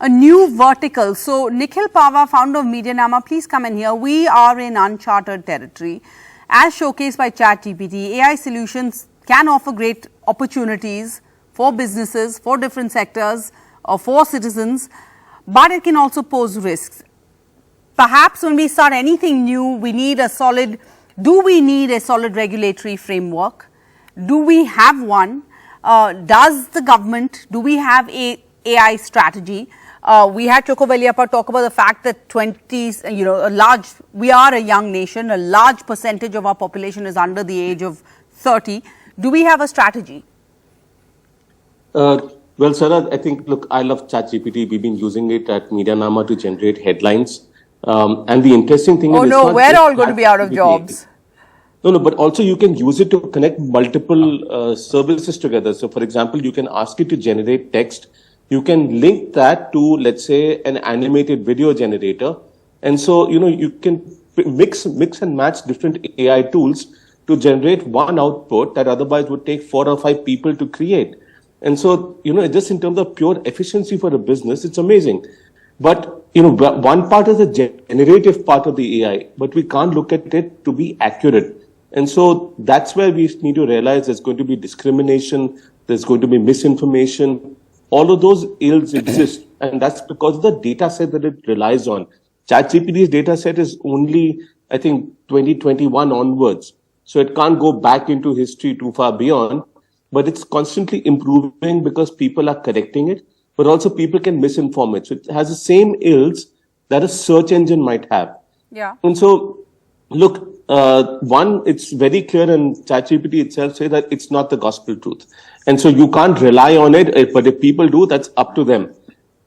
a new vertical. So, Nikhil Pahwa, founder of Medianama, please come in here. We are in uncharted territory. As showcased by ChatGPT, AI solutions can offer great opportunities for businesses, for different sectors, or for citizens, but it can also pose risks. Perhaps when we start anything new, we need a solid, do we need a solid regulatory framework? Do we have one? Does the government, do we have a AI strategy? We had Chokoveliyappa talk about the fact that 20s, we are a young nation, a large percentage of our population is under the age of 30. Do we have a strategy? Well, Sarah, I think, look, I love ChatGPT. We've been using it at Medianama to generate headlines. And the interesting thing is... Oh no, we're all going to be out of jobs. No, but also you can use it to connect multiple services together. So, for example, you can ask it to generate text. You can link that to, let's say, an animated video generator. And so, you can mix and match different AI tools to generate one output that otherwise would take 4 or 5 people to create. And so, just in terms of pure efficiency for a business, it's amazing. But, one part is the generative part of the AI, but we can't look at it to be accurate. And so that's where we need to realize there's going to be discrimination, there's going to be misinformation. All of those ills exist. And that's because of the data set that it relies on. ChatGPT's data set is only, I think, 2021 onwards. So it can't go back into history too far beyond. But it's constantly improving because people are correcting it. But also people can misinform it. So it has the same ills that a search engine might have. Yeah. And so, look, one, it's very clear, and ChatGPT itself says that it's not the gospel truth. And so you can't rely on it, but if people do, that's up to them.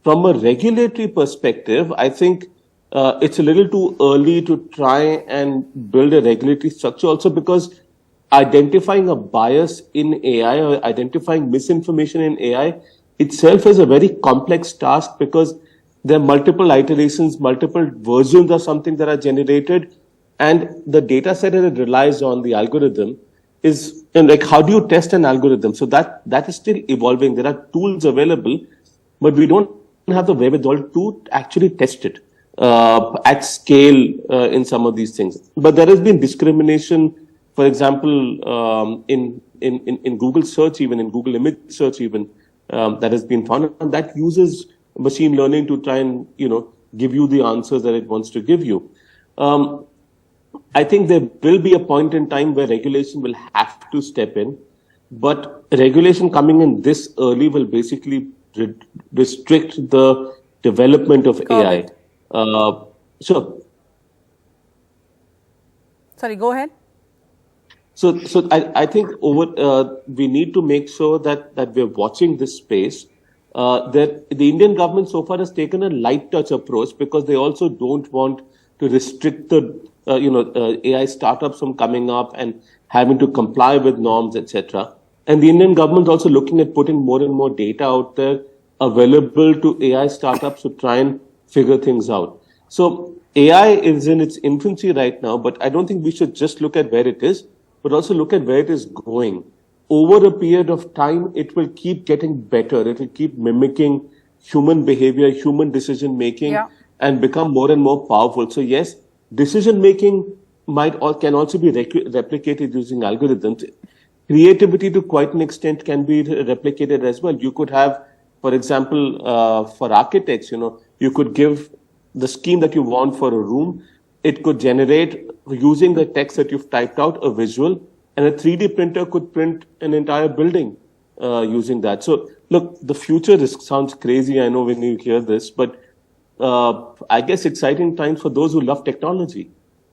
From a regulatory perspective, I think it's a little too early to try and build a regulatory structure also, because identifying a bias in AI or identifying misinformation in AI itself is a very complex task, because there are multiple iterations, multiple versions of something that are generated, and the data set that it relies on, the algorithm, is, and like, how do you test an algorithm? So that is still evolving. There are tools available, but we don't have the wherewithal to actually test it at scale in some of these things. But there has been discrimination, for example, in Google search, even in Google image search, even that has been found, and that uses machine learning to try and give you the answers that it wants to give you. I think there will be a point in time where regulation will have to step in, but regulation coming in this early will basically restrict the development of AI. Sorry, go ahead. So I think we need to make sure that we're watching this space. That the Indian government so far has taken a light touch approach, because they also don't want to restrict the AI startups from coming up and having to comply with norms, etc. And the Indian government is also looking at putting more and more data out there available to AI startups to try and figure things out. So AI is in its infancy right now, but I don't think we should just look at where it is, but also look at where it is going. Over a period of time, it will keep getting better. It will keep mimicking human behavior, human decision making, and become more and more powerful. So yes, decision making can also be replicated using algorithms. Creativity to quite an extent can be replicated as well. You could have, for example, for architects, you could give the scheme that you want for a room. It could generate, using the text that you've typed out, a visual, and a 3D printer could print an entire building using that. So look, the future sounds crazy, I know, when you hear this, but I guess exciting times for those who love technology.